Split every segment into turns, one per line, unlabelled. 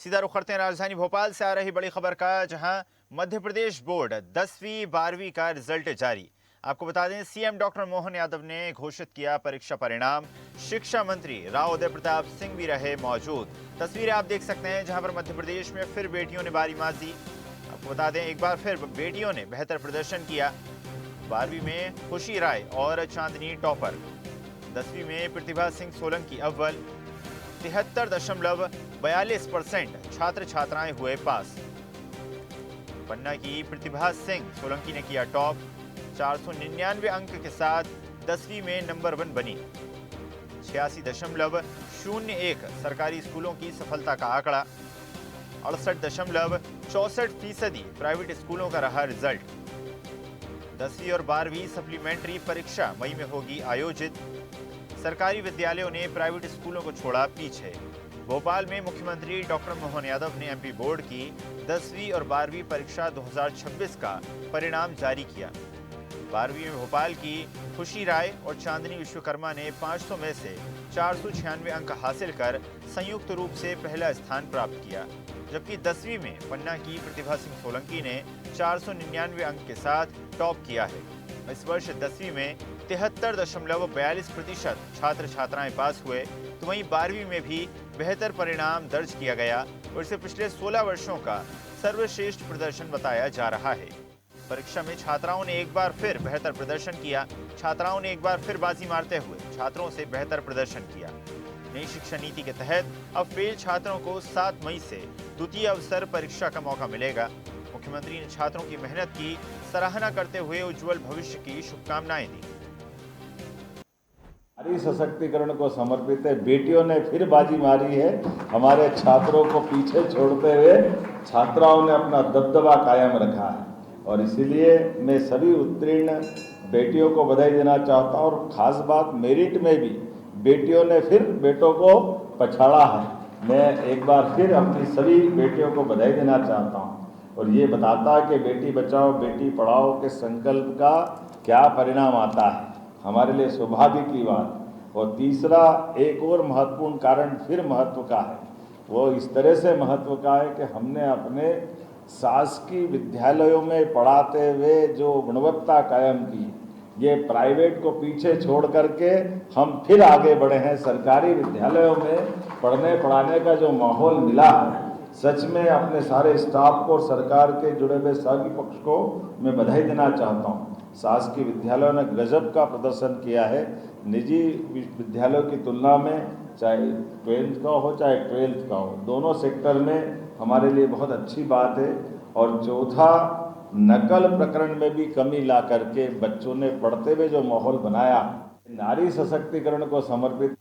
सीधा रुख करते हैं राजधानी भोपाल से आ रही बड़ी खबर का, जहां मध्य प्रदेश बोर्ड 10वीं 12वीं का रिजल्ट जारी। आपको बता दें, सीएम डॉक्टर मोहन यादव ने घोषित किया परीक्षा परिणाम। शिक्षा मंत्री राव उदय प्रताप सिंह भी रहे मौजूद। तस्वीरें आप देख सकते हैं, जहां पर मध्य प्रदेश में फिर बेटियों ने बारी माजी। आपको बता दें, एक बार फिर बेटियों ने बेहतर प्रदर्शन किया। 12वीं में खुशी राय और चांदनी टॉपर। 10वीं में प्रतिभा सिंह सोलंकी अव्वल। 73.42% छात्र छात्राएं हुए पास। पन्ना की प्रतिभा सिंह सोलंकी ने किया टॉप। 499 अंक के साथ 10वीं में नंबर 1 बनी। 86.01 सरकारी स्कूलों की सफलता का आंकड़ा। 68.64% प्राइवेट स्कूलों का रहा रिजल्ट। 10वीं और 12वीं सप्लीमेंट्री परीक्षा मई में होगी आयोजित। सरकारी विद्यालयों ने प्राइवेट स्कूलों को छोड़ा पीछे। भोपाल में मुख्यमंत्री डॉक्टर मोहन यादव ने एमपी बोर्ड की 10वीं और 12वीं परीक्षा 2026 का परिणाम जारी किया। 12वीं में भोपाल की खुशी राय और चांदनी विश्वकर्मा ने 500 में से 496 अंक हासिल कर संयुक्त रूप से पहला स्थान प्राप्त किया, जबकि 10वीं में पन्ना की प्रतिभा सिंह सोलंकी ने 499 अंक के साथ टॉप किया है। इस वर्ष 10वीं में 73.42% छात्र छात्राएं पास हुए, तो वहीं 12वीं में भी बेहतर परिणाम दर्ज किया गया और इसे पिछले 16 वर्षों का सर्वश्रेष्ठ प्रदर्शन बताया जा रहा है। परीक्षा में छात्राओं ने एक बार फिर बेहतर प्रदर्शन किया। छात्राओं ने एक बार फिर बाजी मारते हुए छात्रों से बेहतर प्रदर्शन किया। नई शिक्षा नीति के तहत अब फेल छात्रों को 7 मई से द्वितीय अवसर परीक्षा का मौका मिलेगा। मुख्यमंत्री ने छात्रों की मेहनत की सराहना करते हुए उज्जवल भविष्य की शुभकामनाएं दी।
नारी सशक्तिकरण को समर्पित है। बेटियों ने फिर बाजी मारी है। हमारे छात्रों को पीछे छोड़ते हुए छात्राओं ने अपना दबदबा कायम रखा है और इसीलिए मैं सभी उत्तीर्ण बेटियों को बधाई देना चाहता हूं। और खास बात, मेरिट में भी बेटियों ने फिर बेटों को पछाड़ा है। मैं एक बार फिर अपनी सभी बेटियों को बधाई देना चाहता हूं और ये बताता है कि बेटी बचाओ बेटी पढ़ाओ के संकल्प का क्या परिणाम आता है, हमारे लिए सौभाग्य की बात। और तीसरा एक और महत्वपूर्ण कारण फिर महत्व का है, वो इस तरह से महत्व का है कि हमने अपने शासकीय विद्यालयों में पढ़ाते हुए जो गुणवत्ता कायम की, ये प्राइवेट को पीछे छोड़ करके हम फिर आगे बढ़े हैं। सरकारी विद्यालयों में पढ़ने पढ़ाने का जो माहौल मिला है, सच में अपने सारे स्टाफ को और सरकार के जुड़े हुए सभी पक्ष को मैं बधाई देना चाहता हूँ। शासकीय विद्यालयों ने गजब का प्रदर्शन किया है। निजी विद्यालयों की तुलना में, चाहे 10th का हो चाहे 12th का हो, दोनों सेक्टर में हमारे लिए बहुत अच्छी बात है। और चौथा, नकल प्रकरण में भी कमी ला करके बच्चों ने पढ़ते हुए जो माहौल बनाया, नारी सशक्तिकरण को समर्पित।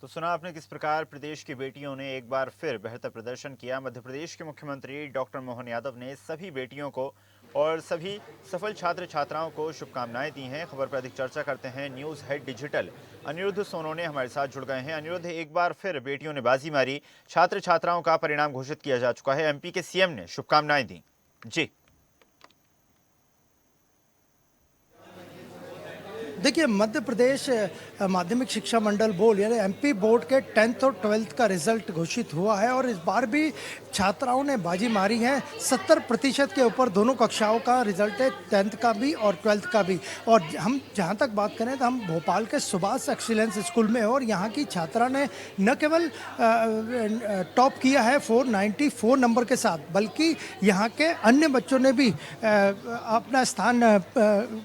तो सुना आपने किस प्रकार प्रदेश की बेटियों ने एक बार फिर बेहतर प्रदर्शन किया। मध्य प्रदेश के मुख्यमंत्री डॉक्टर मोहन यादव ने सभी बेटियों को और सभी सफल छात्र छात्राओं को शुभकामनाएं दी हैं। खबर पर अधिक चर्चा करते हैं। News head digital Aniruddh Sonone हमारे साथ जुड़ गए हैं। अनिरुद्ध, एक बार फिर बेटियों ने बाजी मारी, छात्र छात्राओं का परिणाम घोषित किया जा चुका है, एमपी के सीएम ने शुभकामनाएं दी। जी
देखिए, मध्य प्रदेश माध्यमिक शिक्षा मंडल बोर्ड यानी एमपी बोर्ड के 10th और 12th का रिजल्ट घोषित हुआ है और इस बार भी छात्राओं ने बाजी मारी है। 70% के ऊपर दोनों कक्षाओं का रिजल्ट है, 10th का भी और 12th का भी। और हम जहां तक बात करें तो हम भोपाल के सुभाष एक्सीलेंस स्कूल में और यहाँ की छात्रा ने न केवल टॉप किया है 494 नंबर के साथ, बल्कि यहाँ के अन्य बच्चों ने भी अपना स्थान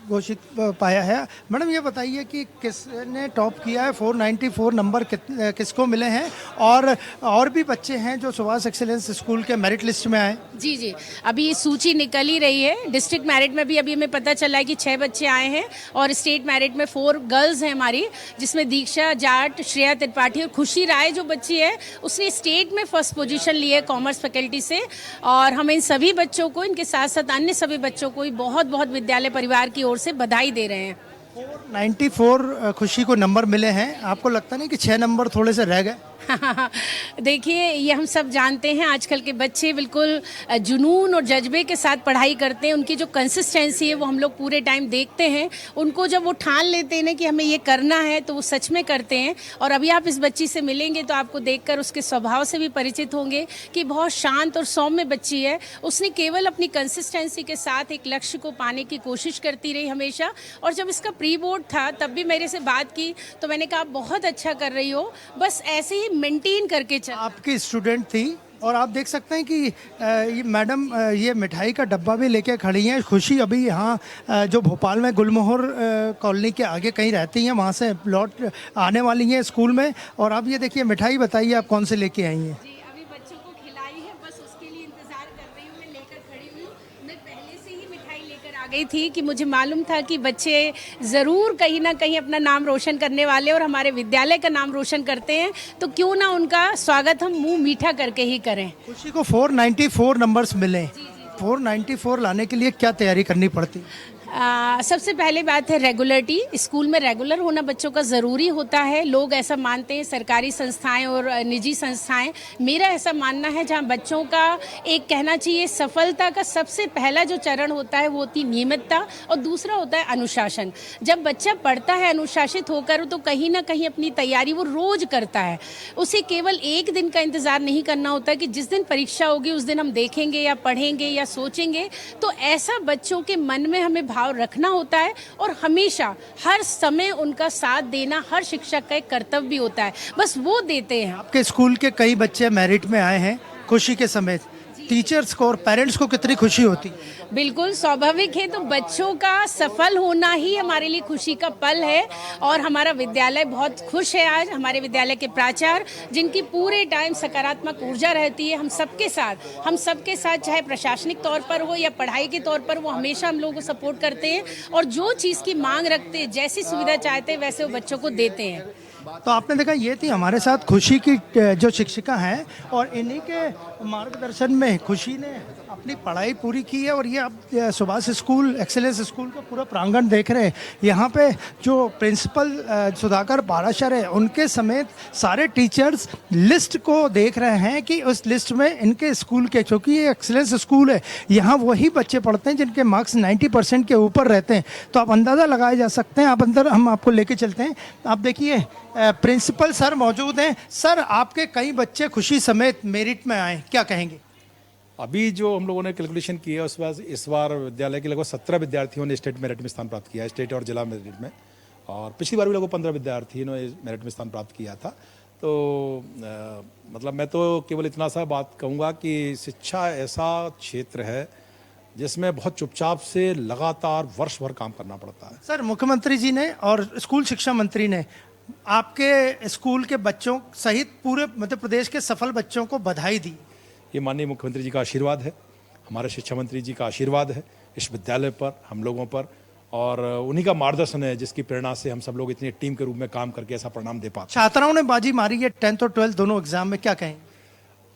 घोषित पाया है। मैडम, ये बताइए कि किसने टॉप किया है, 494 नंबर किसको मिले हैं और भी बच्चे हैं जो सुभाष एक्सीलेंस स्कूल के मेरिट लिस्ट में आए?
जी, अभी ये सूची निकल ही रही है। डिस्ट्रिक्ट मेरिट में भी अभी हमें पता चला है कि 6 बच्चे आए हैं और स्टेट मेरिट में 4 गर्ल्स हैं हमारी, जिसमें दीक्षा जाट, श्रेया त्रिपाठी और खुशी राय जो बच्ची है उसने स्टेट में फर्स्ट पोजीशन ली है कॉमर्स फैकल्टी से। और हम इन सभी बच्चों को, इनके साथ साथ अन्य सभी बच्चों को बहुत बहुत विद्यालय परिवार की ओर से बधाई दे रहे हैं।
494 खुशी को नंबर मिले हैं। आपको लगता नहीं कि 6 नंबर थोड़े से रह गए?
देखिए, ये हम सब जानते हैं, आजकल के बच्चे बिल्कुल जुनून और जज्बे के साथ पढ़ाई करते हैं। उनकी जो कंसिस्टेंसी है वो हम लोग पूरे टाइम देखते हैं। उनको जब वो ठान लेते हैं ना कि हमें ये करना है, तो वो सच में करते हैं। और अभी आप इस बच्ची से मिलेंगे तो आपको देखकर उसके स्वभाव से भी परिचित होंगे कि बहुत शांत और सौम्य बच्ची है। उसने केवल अपनी कंसिस्टेंसी के साथ एक लक्ष्य को पाने की कोशिश करती रही हमेशा। और जब इसका प्री बोर्ड था तब भी मेरे से बात की तो मैंने कहा आप बहुत अच्छा कर रही हो, बस ऐसे ही मेंटेन करके चल।
आपकी स्टूडेंट थी और आप देख सकते हैं कि ये मैडम ये मिठाई का डब्बा भी लेके खड़ी हैं। खुशी अभी यहाँ जो भोपाल में गुलमोहर कॉलोनी के आगे कहीं रहती हैं, वहाँ से लौट आने वाली हैं स्कूल में। और आप ये देखिए मिठाई बताइए आप कौन से लेके आई हैं?
जी, अभी बच्चों को खिलाई है, बस उसके लिए इंतजार कर रही हूँ। मैं लेकर खड़ी हूँ। मैं पहले से ही मिठाई लेकर आ गई थी कि मुझे मालूम था कि बच्चे ज़रूर कहीं ना कहीं अपना नाम रोशन करने वाले और हमारे विद्यालय का नाम रोशन करते हैं, तो क्यों ना उनका स्वागत हम मुंह मीठा करके ही करें।
खुशी को 494 नंबर्स मिले। 494 लाने के लिए क्या तैयारी करनी पड़ती?
सबसे पहले बात है रेगुलरिटी। स्कूल में रेगुलर होना बच्चों का ज़रूरी होता है। लोग ऐसा मानते हैं, सरकारी संस्थाएं और निजी संस्थाएं। मेरा ऐसा मानना है जहां बच्चों का एक कहना चाहिए सफलता का सबसे पहला जो चरण होता है वो होती नियमितता और दूसरा होता है अनुशासन। जब बच्चा पढ़ता है अनुशासित होकर तो कहीं ना कहीं अपनी तैयारी वो रोज़ करता है। उसे केवल एक दिन का इंतज़ार नहीं करना होता कि जिस दिन परीक्षा होगी उस दिन हम देखेंगे या पढ़ेंगे या सोचेंगे। तो ऐसा बच्चों के मन में हमें भाव रखना होता है और हमेशा हर समय उनका साथ देना हर शिक्षक का एक कर्तव्य भी होता है। बस वो देते हैं।
आपके स्कूल के कई बच्चे मेरिट में आए हैं खुशी के समेत। टीचर्स को और पेरेंट्स को कितनी खुशी होती?
बिल्कुल स्वाभाविक है। तो बच्चों का सफल होना ही हमारे लिए खुशी का पल है। और हमारा विद्यालय बहुत खुश है आज। हमारे विद्यालय के प्राचार्य जिनकी पूरे टाइम सकारात्मक ऊर्जा रहती है, हम सबके साथ चाहे प्रशासनिक तौर पर हो या पढ़ाई के तौर पर, वो हमेशा हम लोगों को सपोर्ट करते हैं और जो चीज़ की मांग रखते हैं, जैसी सुविधा चाहते हैं वैसे वो बच्चों को देते हैं।
तो आपने देखा ये थी हमारे साथ खुशी की जो शिक्षिका हैं और इन्हीं के मार्गदर्शन में खुशी ने अपनी पढ़ाई पूरी की है। और ये आप सुभाष स्कूल एक्सेलेंस स्कूल का पूरा प्रांगण देख रहे हैं। यहाँ पे जो प्रिंसिपल सुधाकर पाराशर है उनके समेत सारे टीचर्स लिस्ट को देख रहे हैं कि उस लिस्ट में इनके स्कूल के, क्योंकि ये एक्सेलेंस स्कूल है, यहाँ वही बच्चे पढ़ते हैं जिनके मार्क्स 90% के ऊपर रहते हैं। तो आप अंदाज़ा लगाए जा सकते हैं। आप अंदर हम आपको लेके चलते हैं। आप देखिए प्रिंसिपल सर मौजूद हैं। सर, आपके कई बच्चे खुशी समेत मेरिट में आए, क्या कहेंगे?
अभी जो हम लोगों ने कैलकुलेशन की है उस बार इस बार विद्यालय के लगभग 17 विद्यार्थियों ने स्टेट मेरिट में स्थान प्राप्त किया है, स्टेट और जिला मेरिट में। और पिछली बार भी लगभग 15 विद्यार्थियों ने मेरिट में स्थान प्राप्त किया था। तो मतलब मैं तो केवल इतना सा बात कहूँगा कि शिक्षा ऐसा क्षेत्र है जिसमें बहुत चुपचाप से लगातार वर्ष भर काम करना पड़ता है।
सर, मुख्यमंत्री जी ने और स्कूल शिक्षा मंत्री ने आपके स्कूल के बच्चों सहित पूरे मध्य प्रदेश के सफल बच्चों को बधाई दी।
ये माननीय मुख्यमंत्री जी का आशीर्वाद है, हमारे शिक्षा मंत्री जी का आशीर्वाद है इस विद्यालय पर, हम लोगों पर, और उन्हीं का मार्गदर्शन है जिसकी प्रेरणा से हम सब लोग इतनी टीम के रूप में काम करके ऐसा परिणाम दे पाते।
छात्राओं ने बाजी मारी है 10th और 12th दोनों एग्जाम में, क्या कहें?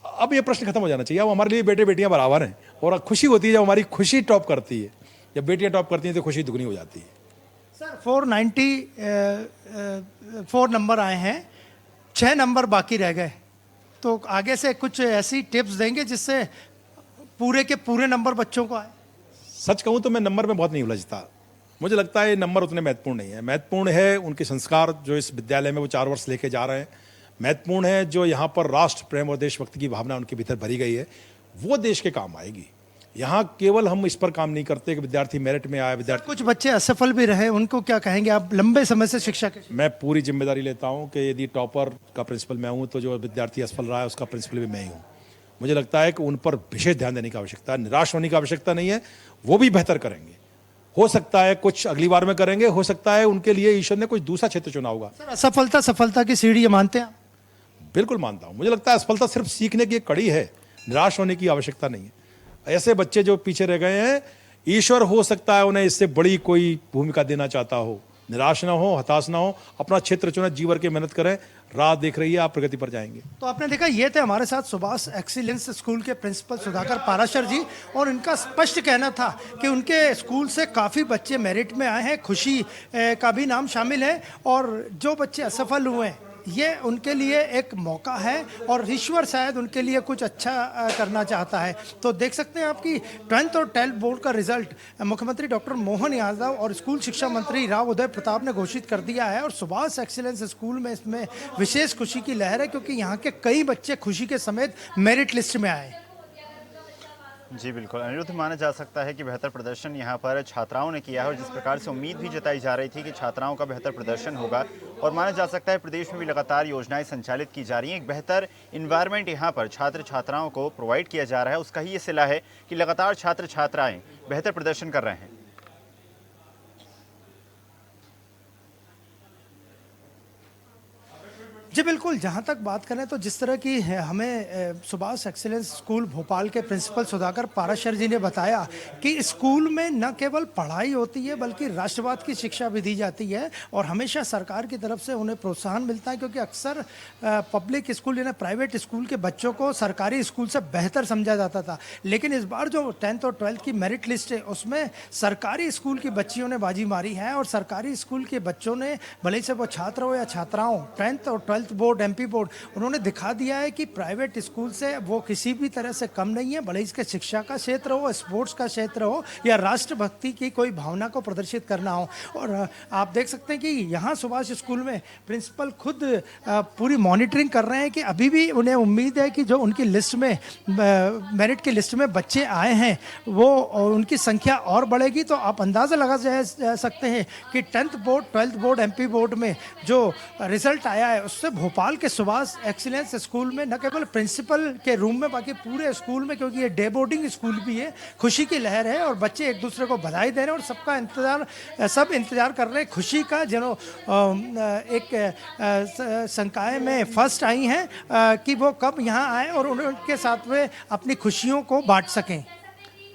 अब ये प्रश्न खत्म हो जाना चाहिए। अब हमारे लिए बेटे बेटियां बराबर हैं और खुशी होती है जब हमारी खुशी टॉप करती है। जब बेटियां टॉप करती हैं तो खुशी दुगनी हो जाती है।
सर, 494 नंबर आए हैं, 6 नंबर बाकी रह गए। तो आगे से कुछ ऐसी टिप्स देंगे जिससे पूरे के पूरे नंबर बच्चों को आए?
सच कहूँ तो मैं नंबर में बहुत नहीं उलझता। मुझे लगता है नंबर उतने महत्वपूर्ण नहीं है। महत्वपूर्ण है उनके संस्कार जो इस विद्यालय में वो 4 वर्ष लेके जा रहे हैं। महत्वपूर्ण है जो यहाँ पर राष्ट्र प्रेम और देशभक्ति की भावना उनके भीतर भरी गई है, वो देश के काम आएगी। यहाँ केवल हम इस पर काम नहीं करते कि विद्यार्थी मेरिट में आए। विद्यार्थी
कुछ बच्चे असफल भी रहे, उनको क्या कहेंगे आप? लंबे समय से शिक्षा के
मैं पूरी जिम्मेदारी लेता हूँ कि यदि टॉपर का प्रिंसिपल मैं हूँ तो जो विद्यार्थी असफल रहा है उसका प्रिंसिपल भी मैं ही हूँ। मुझे लगता है कि उन पर विशेष ध्यान देने की आवश्यकता है। निराश होने की आवश्यकता नहीं है, वो भी बेहतर करेंगे। हो सकता है कुछ अगली बार में करेंगे, हो सकता है उनके लिए ईश्वर ने कुछ दूसरा क्षेत्र चुना होगा।
सर, असफलता सफलता की सीढ़ी मानते हैं आप?
बिल्कुल मानता हूँ। मुझे लगता है असफलता सिर्फ सीखने की एक कड़ी है, निराश होने की आवश्यकता नहीं है। ऐसे बच्चे जो पीछे रह गए हैं, ईश्वर हो सकता है उन्हें इससे बड़ी कोई भूमिका देना चाहता हो। निराश ना हो, हताश ना हो, अपना क्षेत्र चुना, जीवन की मेहनत करें, राह देख रही है, आप प्रगति पर जाएंगे।
तो आपने देखा ये थे हमारे साथ सुभाष एक्सीलेंस स्कूल के प्रिंसिपल सुधाकर पाराशर जी, और इनका स्पष्ट कहना था कि उनके स्कूल से काफ़ी बच्चे मेरिट में आए हैं। खुशी का भी नाम शामिल है और जो बच्चे असफल हुए हैं ये उनके लिए एक मौका है और ईश्वर शायद उनके लिए कुछ अच्छा करना चाहता है। तो देख सकते हैं आपकी 10th और 12th बोर्ड का रिजल्ट मुख्यमंत्री डॉक्टर मोहन यादव और स्कूल शिक्षा मंत्री राव उदय प्रताप ने घोषित कर दिया है और सुभाष एक्सीलेंस स्कूल में इसमें विशेष खुशी की लहर है क्योंकि यहाँ के कई बच्चे खुशी के समेत मेरिट लिस्ट में आए।
जी बिल्कुल अनिरुद्ध, माना जा सकता है कि बेहतर प्रदर्शन यहाँ पर छात्राओं ने किया है और जिस प्रकार से उम्मीद भी जताई जा रही थी कि छात्राओं का बेहतर प्रदर्शन होगा और माना जा सकता है प्रदेश में भी लगातार योजनाएं संचालित की जा रही हैं। एक बेहतर इन्वायरमेंट यहाँ पर छात्र छात्राओं को प्रोवाइड किया जा रहा है, उसका ही ये सिला है कि लगातार छात्र छात्राएँ बेहतर प्रदर्शन कर रहे हैं।
जी बिल्कुल, जहाँ तक बात करें तो जिस तरह की हमें सुभाष एक्सीलेंस स्कूल भोपाल के प्रिंसिपल सुधाकर पाराशर जी ने बताया कि स्कूल में न केवल पढ़ाई होती है बल्कि राष्ट्रवाद की शिक्षा भी दी जाती है और हमेशा सरकार की तरफ से उन्हें प्रोत्साहन मिलता है क्योंकि अक्सर पब्लिक स्कूल यानी प्राइवेट स्कूल के बच्चों को सरकारी स्कूल से बेहतर समझा जाता था। लेकिन इस बार जो 10th और 12th की मेरिट लिस्ट है उसमें सरकारी स्कूल की बच्चियों ने बाजी मारी है और सरकारी स्कूल के बच्चों ने भले से वो छात्र हो या छात्राओं 10th और 12th बोर्ड एमपी बोर्ड उन्होंने दिखा दिया है कि प्राइवेट स्कूल से वो किसी भी तरह से कम नहीं है, भले इसके शिक्षा का क्षेत्र हो, स्पोर्ट्स का क्षेत्र हो या राष्ट्रभक्ति की कोई भावना को प्रदर्शित करना हो। और आप देख सकते हैं कि यहाँ सुभाष स्कूल में प्रिंसिपल खुद पूरी मॉनिटरिंग कर रहे हैं कि अभी भी उन्हें उम्मीद है कि जो उनकी लिस्ट में मेरिट की लिस्ट में बच्चे आए हैं वो उनकी संख्या और बढ़ेगी। तो आप अंदाज़ा लगा जा सकते हैं कि 10th board 12th board MP board में जो रिजल्ट आया है उससे भोपाल के सुभाष एक्सीलेंस स्कूल में न केवल प्रिंसिपल के रूम में बाकी पूरे स्कूल में, क्योंकि ये डे बोर्डिंग स्कूल भी है, खुशी की लहर है और बच्चे एक दूसरे को बधाई दे रहे हैं और सब इंतजार कर रहे हैं खुशी का। जो एक संकाय में फर्स्ट आई हैं कि वो कब यहाँ आए और उनके साथ में अपनी खुशियों को बांट सकें।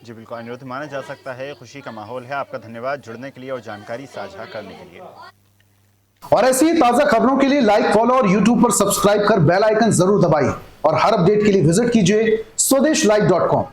जी बिल्कुल अनिरुद्ध, माना जा सकता है खुशी का माहौल है। आपका धन्यवाद जुड़ने के लिए और जानकारी साझा करने के लिए।
और ऐसी ही ताजा खबरों के लिए लाइक, फॉलो और यूट्यूब पर सब्सक्राइब कर बेल आइकन जरूर दबाइए और हर अपडेट के लिए विजिट कीजिए स्वदेशलाइव.com।